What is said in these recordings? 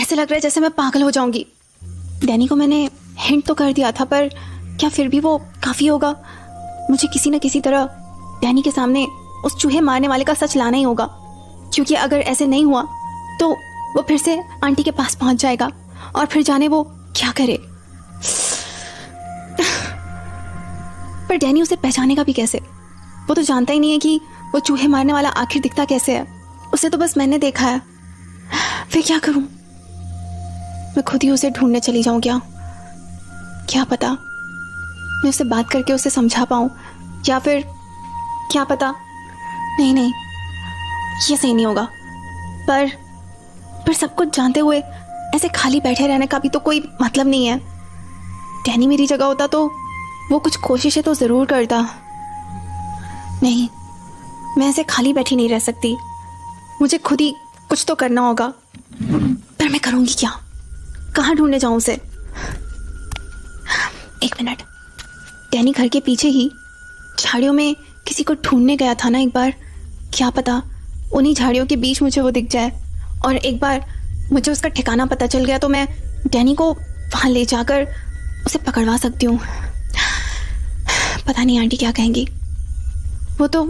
ऐसे लग रहा है जैसे मैं पागल हो जाऊंगी। डैनी को मैंने हिंट तो कर दिया था, पर क्या फिर भी वो काफ़ी होगा? मुझे किसी न किसी तरह डैनी के सामने उस चूहे मारने वाले का सच लाना ही होगा, क्योंकि अगर ऐसे नहीं हुआ तो वो फिर से आंटी के पास पहुंच जाएगा और फिर जाने वो क्या करे। पर डैनी उसे पहचानेगा भी कैसे? वो तो जानता ही नहीं है कि वो चूहे मारने वाला आखिर दिखता कैसे है। उसे तो बस मैंने देखा है। फिर क्या करूं? मैं खुद ही उसे ढूंढने चली जाऊं क्या पता मैं उससे बात करके उसे समझा पाऊं, या फिर क्या पता। नहीं, ये सही नहीं होगा। पर सब कुछ जानते हुए ऐसे खाली बैठे रहने का भी तो कोई मतलब नहीं है। डैनी मेरी जगह होता तो वो कुछ कोशिशें तो ज़रूर करता। नहीं, मैं ऐसे खाली बैठी नहीं रह सकती। मुझे खुद ही कुछ तो करना होगा। पर मैं करूँगी क्या? कहाँ ढूंढने जाऊँ उसे? एक मिनट। डैनी घर के पीछे ही झाड़ियों में किसी को ढूंढने गया था ना एक बार। क्या पता उन्हीं झाड़ियों के बीच मुझे वो दिख जाए, और एक बार मुझे उसका ठिकाना पता चल गया तो मैं डैनी को वहाँ ले जाकर उसे पकड़वा सकती हूँ। पता नहीं आंटी क्या कहेंगी। वो तो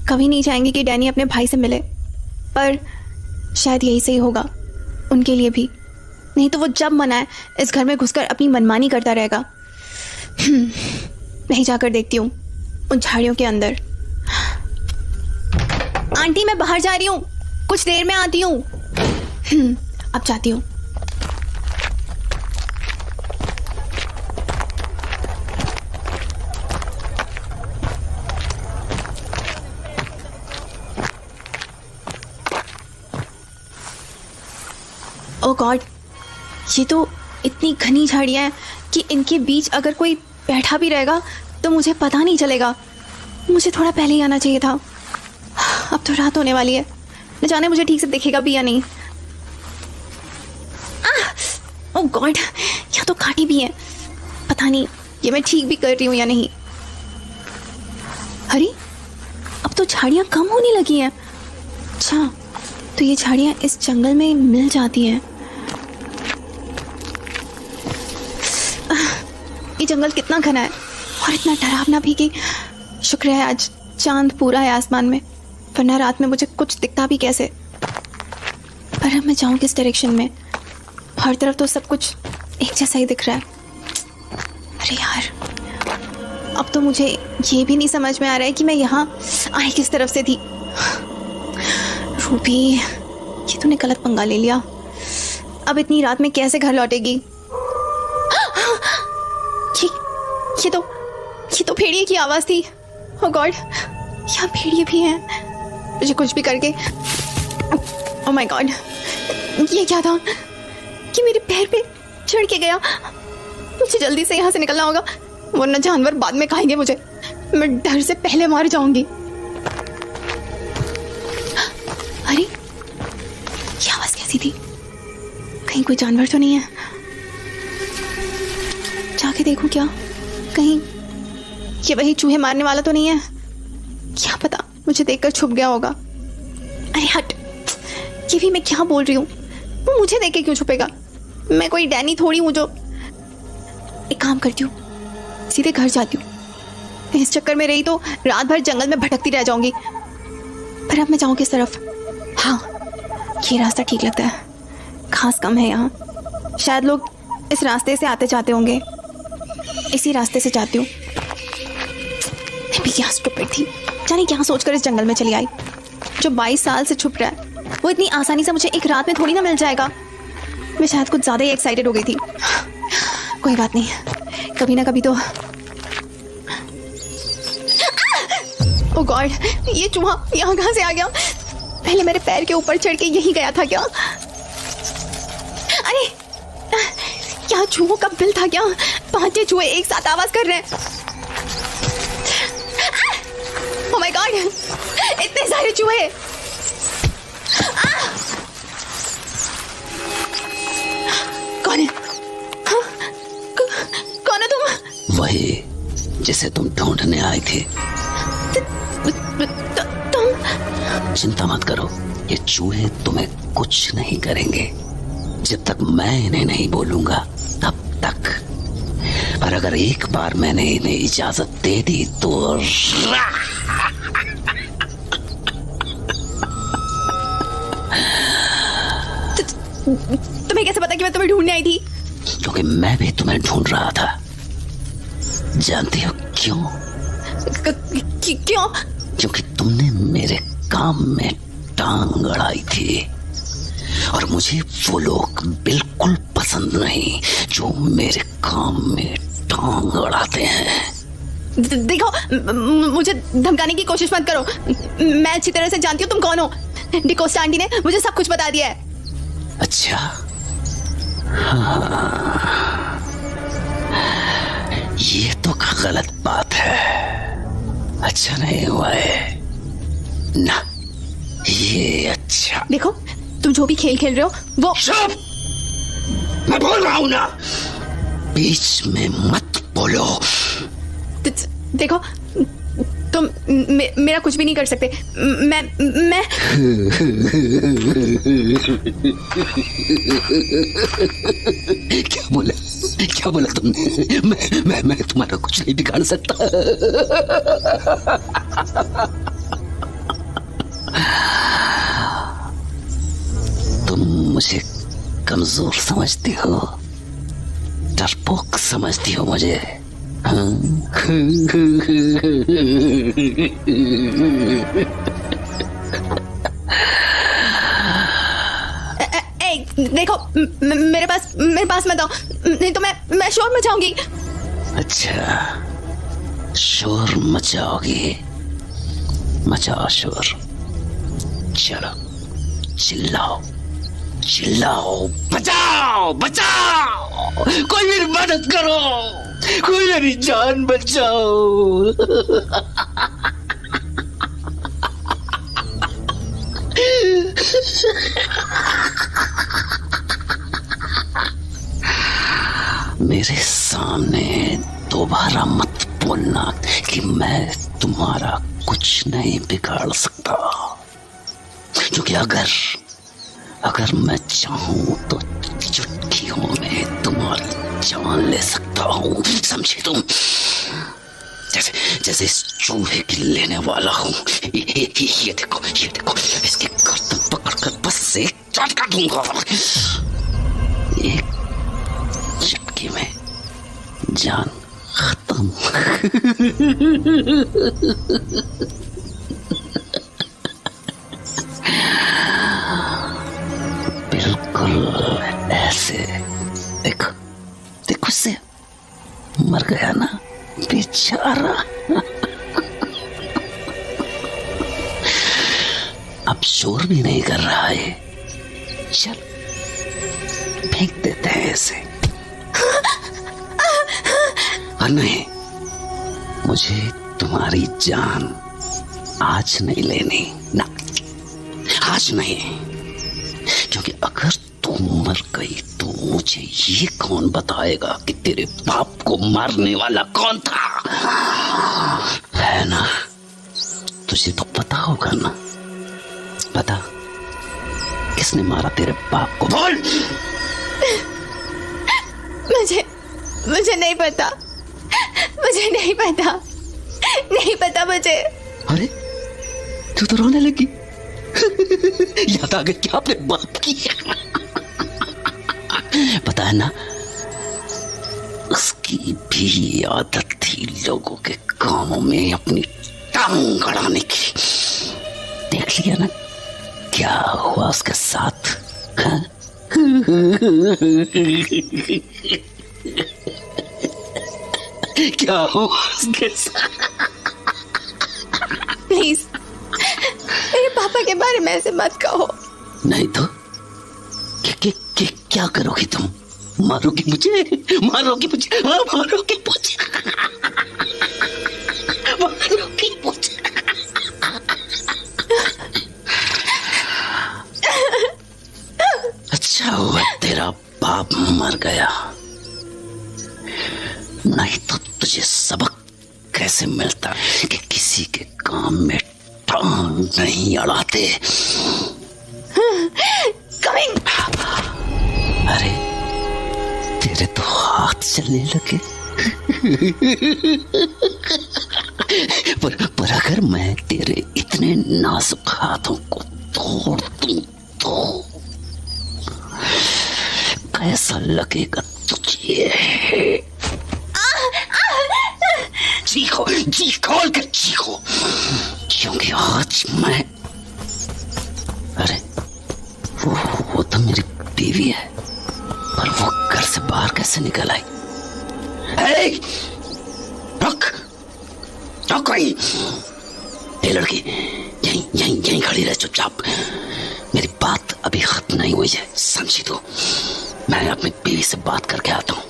कभी नहीं चाहेंगी कि डैनी अपने भाई से मिले, पर शायद यही सही होगा उनके लिए भी। नहीं तो वो जब मनाए इस घर में घुसकर अपनी मनमानी करता रहेगा। नहीं, जाकर देखती हूँ उन झाड़ियों के अंदर। आंटी मैं बाहर जा रही हूँ, कुछ देर में आती हूँ। अब जाती हूँ। ओह गॉड, ये तो इतनी घनी झाड़ियाँ हैं कि इनके बीच अगर कोई बैठा भी रहेगा तो मुझे पता नहीं चलेगा। मुझे थोड़ा पहले ही आना चाहिए था। अब तो रात होने वाली है, न जाने मुझे ठीक से दिखेगा भी या नहीं। ओह गॉड, यहाँ तो कांटे भी हैं। पता नहीं ये मैं ठीक भी कर रही हूँ या नहीं। अरे अब तो झाड़ियाँ कम होने लगी हैं। अच्छा, तो ये झाड़ियाँ इस जंगल में मिल जाती हैं। ये जंगल कितना घना है और इतना डरावना भी कि शुक्र है आज चांद पूरा है आसमान में, वरना रात में मुझे कुछ दिखता भी कैसे। पर अब मैं जाऊँ किस डायरेक्शन में? हर तरफ तो सब कुछ एक जैसा ही दिख रहा है। अरे यार, अब तो मुझे ये भी नहीं समझ में आ रहा है कि मैं यहाँ आई किस तरफ से थी। रूबी, ये तूने गलत पंगा ले लिया। अब इतनी रात में कैसे घर लौटेगी? ये तो भेड़िए की आवाज़ थी। ओह गॉड, यहाँ भेड़िए भी हैं। मुझे कुछ भी करके। ओह माय गॉड, ये क्या था कि मेरे पैर पे चढ़ के गया? मुझे जल्दी से यहाँ से निकलना होगा, वरना जानवर बाद में खाएंगे मुझे। मैं डर से पहले मार जाऊंगी। अरे ये आवाज़ कैसी थी? कहीं कोई जानवर तो नहीं है? जाके देखूं क्या, कहीं ये वही चूहे मारने वाला तो नहीं है? क्या पता मुझे देखकर छुप गया होगा। अरे हट, ये भी मैं क्या बोल रही हूँ? वो मुझे देख के क्यों छुपेगा? मैं कोई डैनी थोड़ी हूँ जो। एक काम करती हूँ, सीधे घर जाती हूँ। इस चक्कर में रही तो रात भर जंगल में भटकती रह जाऊंगी। पर अब मैं जाऊँ किस तरफ? हाँ, ये रास्ता ठीक लगता है, घास कम है यहाँ। शायद लोग इस रास्ते से आते जाते होंगे। इसी रास्ते से जाती हूँ। मैं भी क्या स्टूपिड थी, जाने क्या सोचकर इस जंगल में चली आई। जो 22 साल से छुप रहा है वो इतनी आसानी से मुझे एक रात में थोड़ी ना मिल जाएगा। मैं शायद कुछ ज़्यादा ही एक्साइटेड हो गई थी। कोई बात नहीं, कभी ना कभी तो। ओह गॉड, ये चूहा यहाँ कहाँ से आ गया? पहले मेरे पैर के ऊपर चढ़ के यहीं गया था क्या? अरे क्या चूहों का बिल था क्या? 5 चूहे एक साथ आवाज कर रहे हैं। ओह माय गॉड, इतने सारे चूहे! कौन है? कौन है तुम? वही जिसे तुम ढूंढने आए थे। तुम? चिंता मत करो, ये चूहे तुम्हें कुछ नहीं करेंगे। जब तक मैं इन्हें नहीं बोलूंगा तब तक। पर अगर एक बार मैंने इन्हें इजाजत दे दी तो तुम्हें कैसे पता कि मैं तुम्हें ढूंढने आई थी? क्योंकि मैं भी तुम्हें ढूंढ रहा था। जानती हो क्यों? क्यों? क्योंकि तुमने मेरे काम में टांग अड़ाई थी और मुझे वो लोग बिल्कुल पसंद नहीं जो मेरे काम में टांग अड़ाते हैं। देखो, मुझे धमकाने की कोशिश मत करो। मैं अच्छी तरह से जानती हूँ तुम कौन हो। डिकोस्टा आंटी ने मुझे सब कुछ बता दिया है। अच्छा, हाँ, ये तो गलत बात है। अच्छा नहीं हुआ है ना, ये अच्छा। देखो, तुम जो भी खेल खेल रहे हो वो चुप! मैं बोल रहा हूं ना, बीच में मत बोलो। देखो, तुम मेरा कुछ भी नहीं कर सकते। मैं क्या बोला तुमने? मैं तुम्हारा कुछ नहीं बिगाड़ सकता। तुम मुझे कमजोर समझती हो, डरपोक समझती हो मुझे। देखो, मेरे पास मत आओ, नहीं तो मैं शोर मचाऊंगी। अच्छा, शोर मचाओगी? मचाओ शोर। चलो, चिल्लाओ चिल्लाओ, बचाओ बचाओ, कोई मेरी मदद करो, कोई मेरी जान बचाओ। मेरे सामने दोबारा मत बोलना कि मैं तुम्हारा कुछ नहीं बिगाड़ सकता, क्योंकि अगर मैं चाहूं तो चुटकियों में तुम्हारी जान ले सकता हूं, समझे तुम? जैसे इस चूहे की लेने वाला हूं। ये देखो, इसकी गर्दन पकड़कर बस एक झटका दूंगा। एक झटके में जान खत्म। बिल्कुल ऐसे। देखो से मर गया ना बेचारा। अब शोर भी नहीं कर रहा है। चल, फेंक देते हैं इसे। और नहीं, मुझे तुम्हारी जान आज नहीं लेनी ना, आज नहीं, क्योंकि अगर तू मर गई तो मुझे ये कौन बताएगा कि तेरे बाप को मारने वाला कौन था? है ना? तुझे तो पता होगा ना? पता किसने मारा तेरे बाप को? बोल। मुझे नहीं पता, मुझे नहीं पता, नहीं पता मुझे। अरे, तू तो रोने लगी। याद आ गई क्या अपने बाप की? पता है ना, उसकी भी आदत थी लोगों के कामों में अपनी टांग अड़ाने की। देख लिया ना क्या हुआ उसके साथ? क्या हुआ उसके साथ? प्लीज, मेरे पापा के बारे में ऐसे मत कहो। नहीं तो क्या करोगी तुम? मारोगी मुझे? मारोगी मुझे? हाँ, मारोगी मुझे? मारोगी मुझे? अच्छा हुआ तेरा बाप मर गया, नहीं तो तुझे सबक कैसे मिलता कि किसी के काम में टांग नहीं अड़ाते। कमिंग। तेरे तो हाथ चलने लगे। पर अगर मैं तेरे इतने नाजुक हाथों को तोड़ दूं तो कैसा लगेगा तुझे? चीखो, जी खोल कर चीखो, क्योंकि आज मैं, अरे वो तो मेरी बीवी है, पर वो घर से बाहर कैसे निकल आई? रुक रुक वहीं। ये लड़की यहीं यहीं यहीं खड़ी रह चुपचाप। मेरी बात अभी खत्म नहीं हुई है, समझी तू? मैं अपनी बीवी से बात करके आता हूँ।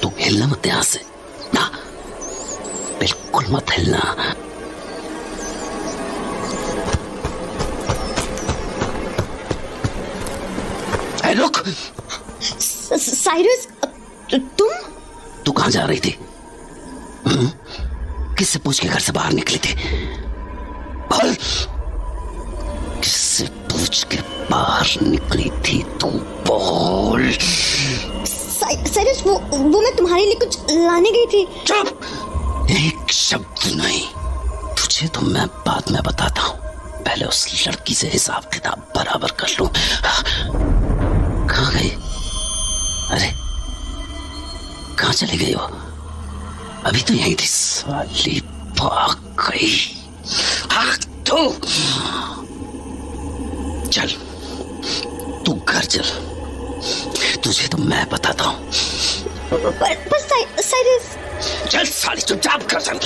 तू हिलना मत यहां से, ना, बिल्कुल मत हिलना। रुक। साइरस, तू कहां जा रही थी? किससे पूछ के घर से बाहर निकली थी? बोल, किससे पूछ के बाहर निकली थी तू? बोल। साइरस, वो मैं तुम्हारे लिए कुछ लाने गई थी। चुप, एक शब्द नहीं। तुझे तो मैं बाद में बताता हूँ, पहले उस लड़की से हिसाब किताब बराबर कर लूं। कहाँ गई? अरे कहाँ चली गई वो? अभी तो यहीं थी, साली भाग गई। तू चल, तू घर चल, तुझे तो मैं बताता हूँ। पर साइरस, चल साली, चुपचाप घर चल।